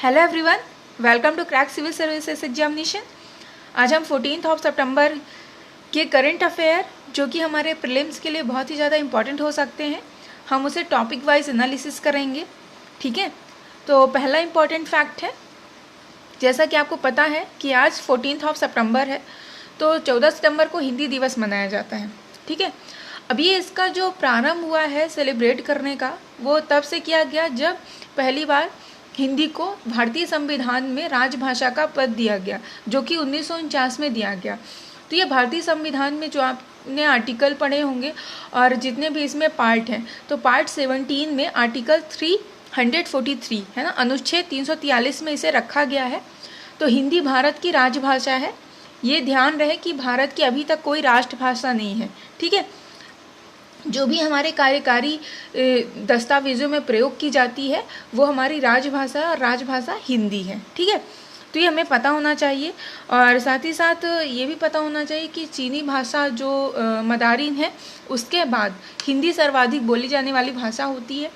Hello everyone, welcome to crack civil services examination. आज हम 14 सितंबर के करंट अफेयर जो कि हमारे प्रीलिम्स के लिए बहुत ही ज़्यादा इंपॉर्टेंट हो सकते हैं, हम उसे टॉपिक वाइज एनालिसिस करेंगे। ठीक है, तो पहला इंपॉर्टेंट फैक्ट है, जैसा कि आपको पता है कि आज 14 सितंबर है, तो 14 सितंबर को हिंदी दिवस मनाया जाता है। ठीक है, अभी इसका जो प्रारंभ हुआ है सेलिब्रेट करने का, वो तब से किया गया जब पहली बार हिंदी को भारतीय संविधान में राजभाषा का पद दिया गया, जो कि 1949 में दिया गया। तो ये भारतीय संविधान में जो आपने आर्टिकल पढ़े होंगे और जितने भी इसमें पार्ट हैं, तो पार्ट 17 में आर्टिकल 343 है ना, अनुच्छेद 343 में इसे रखा गया है। तो हिंदी भारत की राजभाषा है। ये ध्यान रहे कि भारत की अभी तक कोई राष्ट्रभाषा नहीं है। ठीक है, जो भी हमारे कार्यकारी दस्तावेजों में प्रयोग की जाती है वो हमारी राजभाषा और राजभाषा हिंदी है। ठीक है, तो ये हमें पता होना चाहिए। और साथ ही साथ ये भी पता होना चाहिए कि चीनी भाषा जो मदारिन है, उसके बाद हिंदी सर्वाधिक बोली जाने वाली भाषा होती है।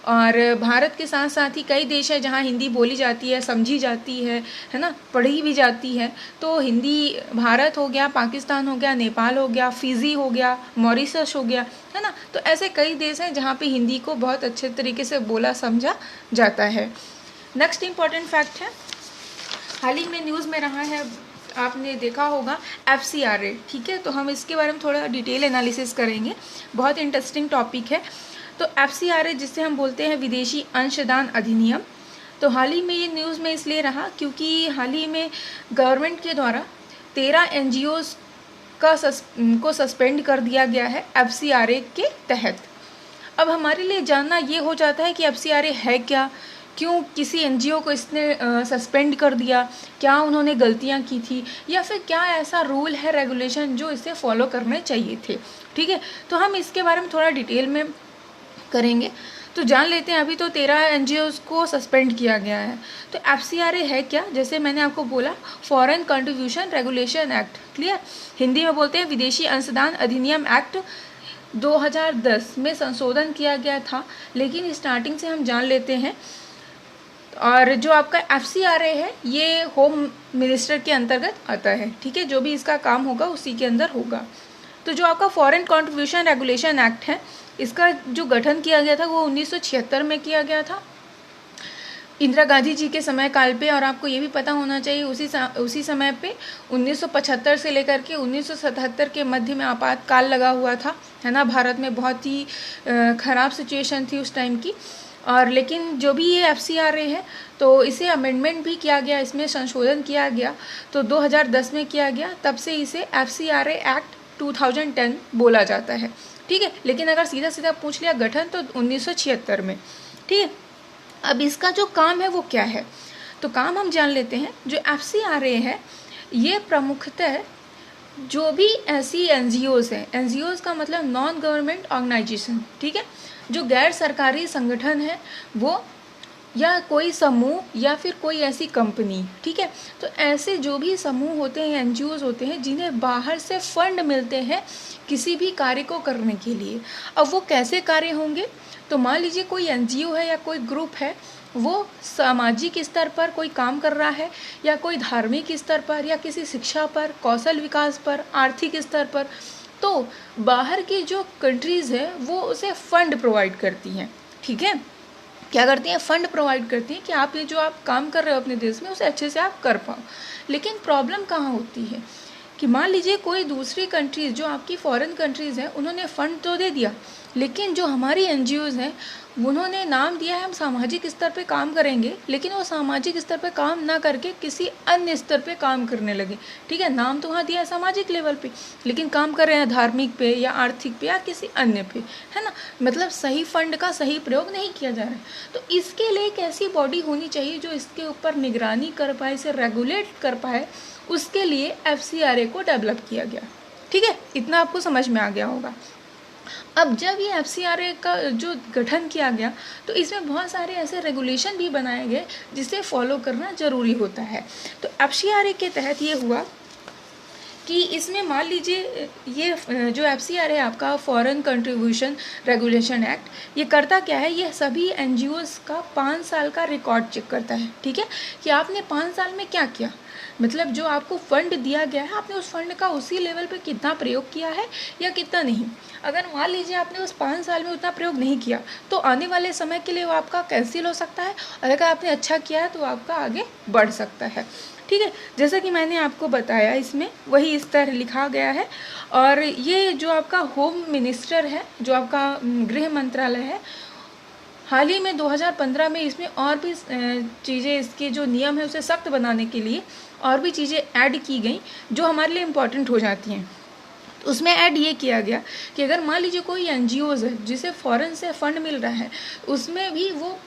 और भारत के साथ साथ ही कई देश है जहाँ हिंदी बोली जाती है, समझी जाती है ना, पढ़ी भी जाती है। तो हिंदी भारत हो गया, पाकिस्तान हो गया, नेपाल हो गया, फिजी हो गया, मॉरिशस हो गया, है ना। तो ऐसे कई देश हैं जहाँ पे हिंदी को बहुत अच्छे तरीके से बोला समझा जाता है। नेक्स्ट इम्पॉर्टेंट फैक्ट है, हाल ही में न्यूज़ में रहा है, आपने देखा होगा FCRA। ठीक है, तो हम इसके बारे में थोड़ा डिटेल एनालिसिस करेंगे, बहुत इंटरेस्टिंग टॉपिक है। तो FCRA जिसे हम बोलते हैं विदेशी अंशदान अधिनियम, तो हाल ही में ये न्यूज़ में इसलिए रहा क्योंकि हाल ही में गवर्नमेंट के द्वारा 13 NGOs को सस्पेंड कर दिया गया है FCRA के तहत। अब हमारे लिए जानना ये हो जाता है कि FCRA है क्या, क्यों किसी NGO को इसने सस्पेंड कर दिया, क्या उन्होंने गलतियां की थी, या फिर क्या ऐसा रूल है, रेगुलेशन जो इसे फॉलो करने चाहिए थे। ठीक है, तो हम इसके बारे में थोड़ा डिटेल में करेंगे। तो जान लेते हैं। अभी तो 13 NGOs को सस्पेंड किया गया है। तो FCRA है क्या, जैसे मैंने आपको बोला, foreign contribution regulation act, clear, Hindi में बोलते हैं विदेशी अंशदान अधिनियम एक्ट 2010 में संशोधन किया गया था। लेकिन स्टार्टिंग से हम जान लेते हैं। और जो आपका FCRA है ये होम मिनिस्टर के अंतर्गत आता है। ठीक है, जो भी इसका काम होगा उसी के अंदर होगा। तो जो आपका फॉरेन कंट्रीब्यूशन रेगुलेशन एक्ट है, इसका जो गठन किया गया था वो 1976 में किया गया था, इंदिरा गांधी जी के समय काल पे। और आपको ये भी पता होना चाहिए उसी समय पे 1975 से लेकर के 1977 के मध्य में आपातकाल लगा हुआ था, है ना। भारत में बहुत ही ख़राब सिचुएशन थी उस टाइम की। और लेकिन जो भी ये FCRA है, तो इसे अमेंडमेंट भी किया गया, इसमें संशोधन किया गया, तो 2010 में किया गया। तब से इसे FCRA एक्ट 2010 बोला जाता है। ठीक है, लेकिन अगर सीधा सीधा पूछ लिया गठन, तो 1976 में। ठीक है, अब इसका जो काम है वो क्या है, तो काम हम जान लेते हैं। जो FCRA है ये प्रमुखतः जो भी ऐसी NGOs हैं, NGOs का मतलब नॉन गवर्नमेंट ऑर्गेनाइजेशन, ठीक है, जो गैर सरकारी संगठन है वो, या कोई समूह, या फिर कोई ऐसी कंपनी। ठीक है, तो ऐसे जो भी समूह होते हैं, NGOs होते हैं, जिन्हें बाहर से फंड मिलते हैं किसी भी कार्य को करने के लिए। अब वो कैसे कार्य होंगे, तो मान लीजिए कोई NGO है या कोई ग्रुप है, वो सामाजिक स्तर पर कोई काम कर रहा है, या कोई धार्मिक स्तर पर, या किसी शिक्षा पर, कौशल विकास पर, आर्थिक स्तर पर, तो बाहर की जो कंट्रीज़ है वो उसे फंड प्रोवाइड करती हैं। ठीक है, क्या करती हैं, फंड प्रोवाइड करती हैं कि आप ये जो आप काम कर रहे हो अपने देश में उसे अच्छे से आप कर पाओ। लेकिन प्रॉब्लम कहाँ होती है कि मान लीजिए कोई दूसरी कंट्रीज़ जो आपकी फॉरेन कंट्रीज़ हैं, उन्होंने फ़ंड तो दे दिया, लेकिन जो हमारी NGOs हैं उन्होंने नाम दिया है हम सामाजिक स्तर पे काम करेंगे, लेकिन वो सामाजिक स्तर पे काम ना करके किसी अन्य स्तर पे काम करने लगे। ठीक है, नाम तो वहाँ दिया है सामाजिक लेवल पे, लेकिन काम कर रहे हैं धार्मिक पे या आर्थिक पे या किसी अन्य पे, है ना। मतलब सही फंड का सही प्रयोग नहीं किया जा रहा है। तो इसके लिए एक ऐसी बॉडी होनी चाहिए जो इसके ऊपर निगरानी कर पाए, इसे रेगुलेट कर पाए। उसके लिए FCRA को डेवलप किया गया। ठीक है, इतना आपको समझ में आ गया होगा। अब जब ये FCRA का जो गठन किया गया, तो इसमें बहुत सारे ऐसे रेगुलेशन भी बनाए गए जिसे फॉलो करना ज़रूरी होता है। तो FCRA के तहत ये हुआ कि इसमें मान लीजिए ये जो FCR है आपका, फॉरेन कंट्रीब्यूशन रेगुलेशन एक्ट, ये करता क्या है, ये सभी NGOs का 5 साल का रिकॉर्ड चेक करता है। ठीक है, कि आपने 5 साल में क्या किया, मतलब जो आपको फंड दिया गया है आपने उस फंड का उसी लेवल पे कितना प्रयोग किया है या कितना नहीं। अगर मान लीजिए आपने उस 5 साल में उतना प्रयोग नहीं किया तो आने वाले समय के लिए वो आपका कैंसिल हो सकता है, और अगर आपने अच्छा किया है तो आपका आगे बढ़ सकता है। ठीक है, जैसा कि मैंने आपको बताया इसमें वही इस तरह लिखा गया है। और ये जो आपका होम मिनिस्टर है, जो आपका गृह मंत्रालय है, हाल ही में 2015 में इसमें और भी चीज़ें, इसके जो नियम है उसे सख्त बनाने के लिए और भी चीज़ें ऐड की गई जो हमारे लिए इम्पॉर्टेंट हो जाती हैं। तो उसमें ऐड ये किया गया कि अगर मान लीजिए कोई NGOs है जिसे फॉरेन से फंड मिल रहा है, उसमें भी वो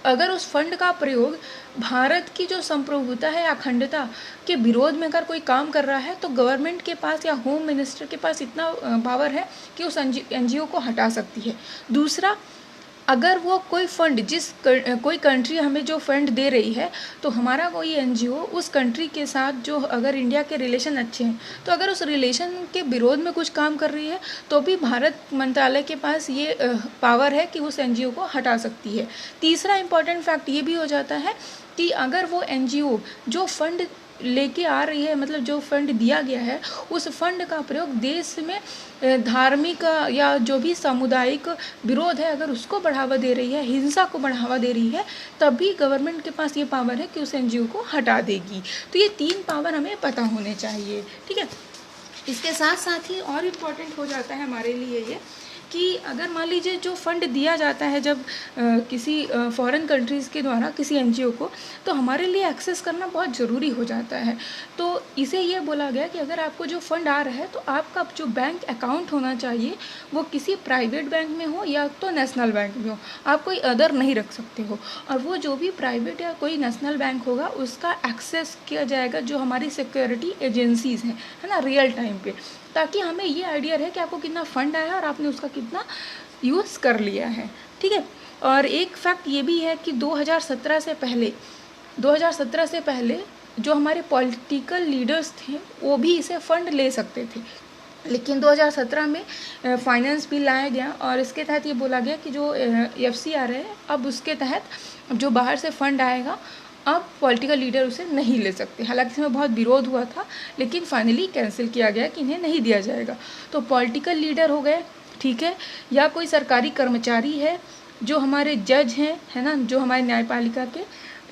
अगर उस फंड का प्रयोग भारत की जो संप्रभुता है, अखंडता के विरोध में अगर कोई काम कर रहा है तो गवर्नमेंट के पास या होम मिनिस्टर के पास इतना पावर है कि उस NGO को हटा सकती है। दूसरा, अगर वो कोई फंड कोई कंट्री हमें जो फंड दे रही है तो हमारा कोई NGO उस कंट्री के साथ जो अगर इंडिया के रिलेशन अच्छे हैं तो अगर उस रिलेशन के विरोध में कुछ काम कर रही है तो भी भारत मंत्रालय के पास ये पावर है कि उस NGO को हटा सकती है। तीसरा इम्पॉर्टेंट फैक्ट ये भी हो जाता है कि अगर वो NGO जो फंड लेके आ रही है, मतलब जो फंड दिया गया है, उस फंड का प्रयोग देश में धार्मिक या जो भी सामुदायिक विरोध है अगर उसको बढ़ावा दे रही है, हिंसा को बढ़ावा दे रही है, तभी गवर्नमेंट के पास ये पावर है कि उस NGO को हटा देगी। तो ये 3 पावर हमें पता होने चाहिए। ठीक है, इसके साथ साथ ही और इम्पॉर्टेंट हो जाता है हमारे लिए ये कि अगर मान लीजिए जो फंड दिया जाता है जब किसी फॉरेन कंट्रीज़ के द्वारा किसी NGO को, तो हमारे लिए एक्सेस करना बहुत ज़रूरी हो जाता है। तो इसे ये बोला गया कि अगर आपको जो फंड आ रहा है तो आपका जो बैंक अकाउंट होना चाहिए वो किसी प्राइवेट बैंक में हो या तो नेशनल बैंक में हो, आप कोई अदर नहीं रख सकते हो। और वो जो भी प्राइवेट या कोई नेशनल बैंक होगा उसका एक्सेस किया जाएगा जो हमारी सिक्योरिटी एजेंसीज़ हैं, है ना, रियल टाइम पे, ताकि हमें ये आइडिया रहे कि आपको कितना फंड आया और आपने उसका कितना यूज़ कर लिया है। ठीक है, और एक फैक्ट ये भी है कि 2017 से पहले जो हमारे पॉलिटिकल लीडर्स थे वो भी इसे फंड ले सकते थे, लेकिन 2017 में फाइनेंस बिल लाया गया और इसके तहत ये बोला गया कि जो FCR है अब उसके तहत जो बाहर से फंड आएगा अब पॉलिटिकल लीडर उसे नहीं ले सकते। हालांकि इसमें बहुत विरोध हुआ था लेकिन फाइनली कैंसिल किया गया कि इन्हें नहीं दिया जाएगा। तो पॉलिटिकल लीडर हो गए, ठीक है, या कोई सरकारी कर्मचारी है, जो हमारे जज हैं, है ना, जो हमारे न्यायपालिका के,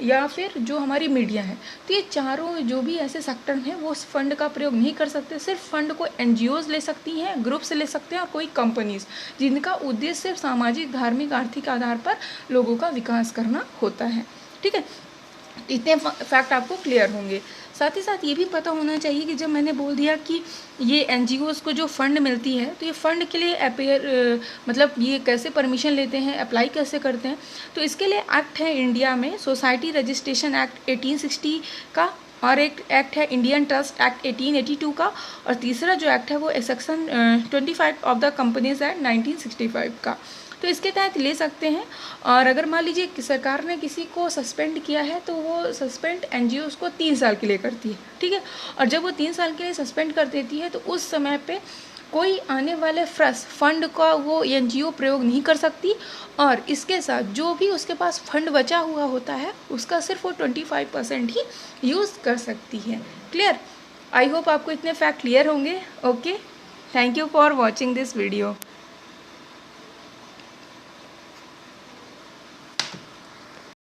या फिर जो हमारी मीडिया है, तो ये चारों जो भी ऐसे सेक्टर हैं वो उस फंड का प्रयोग नहीं कर सकते। सिर्फ फंड को NGOs ले सकती हैं, ग्रुप्स ले सकते हैं और कोई कंपनीज जिनका उद्देश्य सिर्फ सामाजिक, धार्मिक, आर्थिक आधार पर लोगों का विकास करना होता है। ठीक है, इतने फैक्ट आपको क्लियर होंगे। साथ ही साथ ये भी पता होना चाहिए कि जब मैंने बोल दिया कि ये NGOs को जो फंड मिलती है तो ये फंड के लिए मतलब ये कैसे परमिशन लेते हैं, अप्लाई कैसे करते हैं, तो इसके लिए एक्ट है इंडिया में सोसाइटी रजिस्ट्रेशन एक्ट 1860 का, और एक एक्ट है इंडियन ट्रस्ट एक्ट 1882 का, और तीसरा जो एक्ट है वो section 25 of the companies act 1965 का। तो इसके तहत ले सकते हैं। और अगर मान लीजिए कि सरकार ने किसी को सस्पेंड किया है तो वो सस्पेंड NGOs को 3 साल के लिए करती है। ठीक है, और जब वो 3 साल के लिए सस्पेंड कर देती है तो उस समय पे कोई आने वाले फंड का वो NGO प्रयोग नहीं कर सकती, और इसके साथ जो भी उसके पास फंड बचा हुआ होता है उसका सिर्फ वो 25% ही यूज़ कर सकती है। क्लियर? आई होप आपको इतने फैक्ट क्लियर होंगे। Okay, thank you for watching this video.